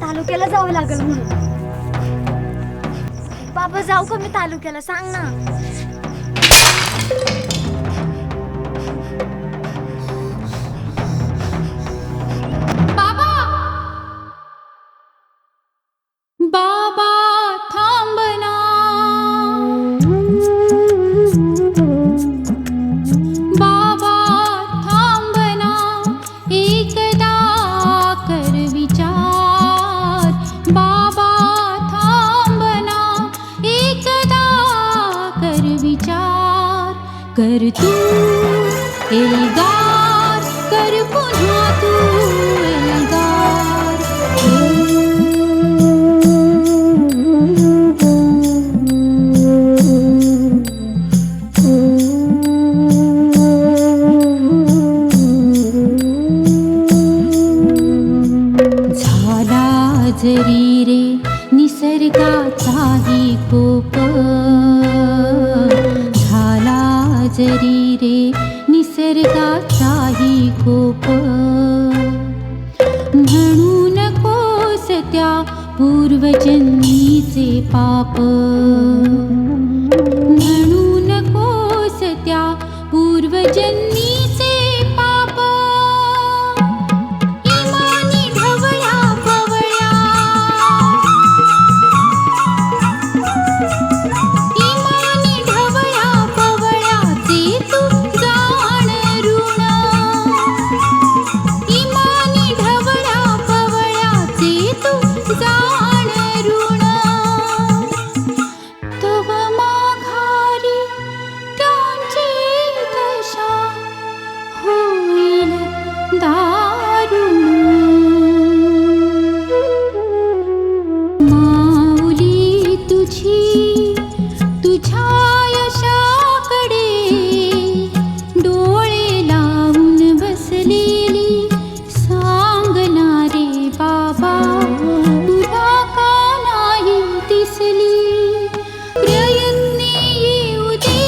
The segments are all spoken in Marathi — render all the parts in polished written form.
तालुक्याला जावं लागेल म्हणून. बाबा जाऊ का मी तालुक्याला, सांग ना. बाबा बाबा थांबना, बाबा थांबना, एकदा कर विचार. बाबा थांबना, एकदा कर विचार. कर तू एल्गार, कर पुन्हा तू एल्गार. झाला जरी रे निसर्गाचाही कोप, झाला जरी रे निसर्गाचाही कोप. म्हणू नकोस त्या पूर्वजन्मीचे पाप, म्हणू नकोस त्या पूर्वजन्मीचे पाप. इमानी ढवळ्या पवळ्या, इमानी ढवळ्या पवळ्याचे तू जाण ऋण. इमानी ढवळ्या पवळ्याचे तू जाण ऋण. तव माघारी त्यांची दशा होईल दारुण. माऊली तुझी तुझ्या यशाकडे डोळे लावून बसलेली सांगणारे बाबा, तुला का नाही दिसली. प्रयत्ने येऊ दे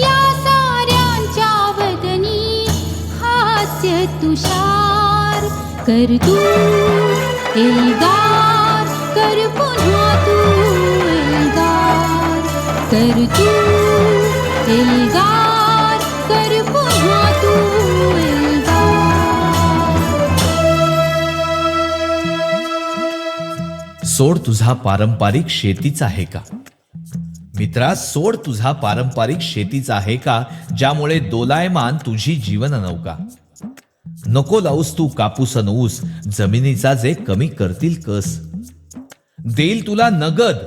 या साऱ्यांच्या वदनी हास्य तुषार. कर तू एल्गार, कर पुन्हा तू एल्गार. कर तू एल्गार, कर पुन्हा तू एल्गार. सोड तुझा पारंपरिक शेतीचा आहे का मित्रा, सोड तुझा पारंपरिक शेतीचा आहे का, ज्यामुळे दोलायमान तुझी जीवन नौका. नको लावूस तू कापूस अन ऊस, जमिनीचा जे कमी करतील कस. देईल तुला नगद,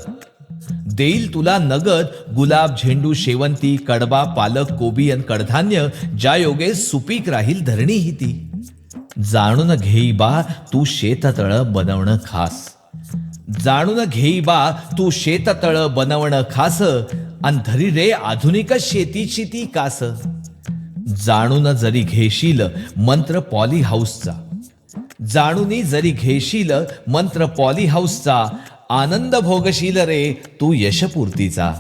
देईल तुला नगद, गुलाब झेंडू शेवंती कडबा पालक कोबी अन कडधान्य, ज्या योगे सुपीक राहील धरणी ही ती. जाणून घेई बा तू शेततळ बनवणं खास, जाणून घेई बा तू शेततळ बनवणं खास, अन धरी रे आधुनिक शेतीची ती कास. जाणून जरी घेशील मंत्र पॉली हाऊसचा, जाणून जरी घेशील मंत्र पॉली हाऊसचा, आनंद भोगशील रे तू यशपूर्तीचा.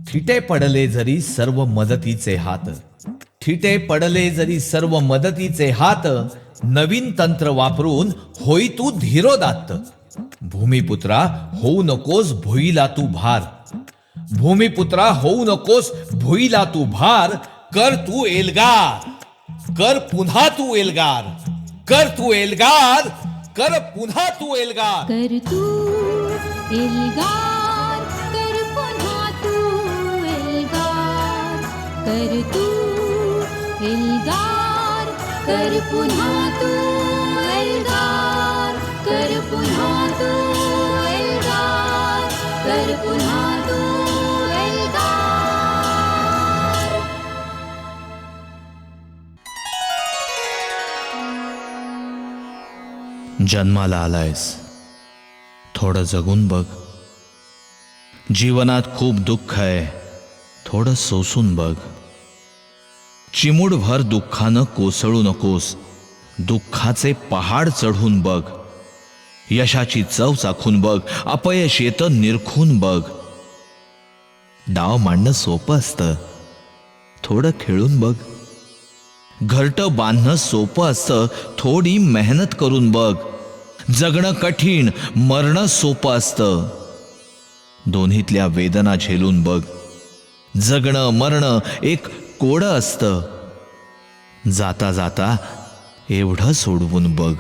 थिटे पडले जरी सर्व मदतीचे हात, थिटे पडले जरी सर्व मदतीचे हात, नवीन तंत्र वापरून होई तू धीरोदात्त. भूमिपुत्रा होऊ नकोस भुईला तू भार, भूमिपुत्रा होऊ नकोस भुईला तू भार. कर तू एल्गार, कर पुन्हा तू एल्गार. कर तू एल्गार, कर पुन्हा तू एल्गार. कर तू एल्गार, कर पुन्हा तू एल्गार. कर तू एल्गार, कर पुन्हा तू एल्गार. कर पुन्हा तू एल्गार, कर पुन्हा तू एल्गार. जन्माला आलायस, थोडं जगून बघ. जीवनात खूप दुःख आहे, थोडं सोसून बघ. चिमूटभर दुःखानं कोसळू नकोस, दुःखाचे पहाड चढून बघ. यशाची चव चाखून बघ, अपयश येतं निरखून बघ. डाव मांडणं सोपं असतं, थोडं खेळून बघ. घरटं बांधणं सोपं असतं, थोडी मेहनत करून बघ. जगणं कठीण, मरणं सोपं असतं. दोन्हीतल्या वेदना झेलून बघ. जगणं मरणं एक कोडं असतं. जाता जाता एवढं सोडवून बघ.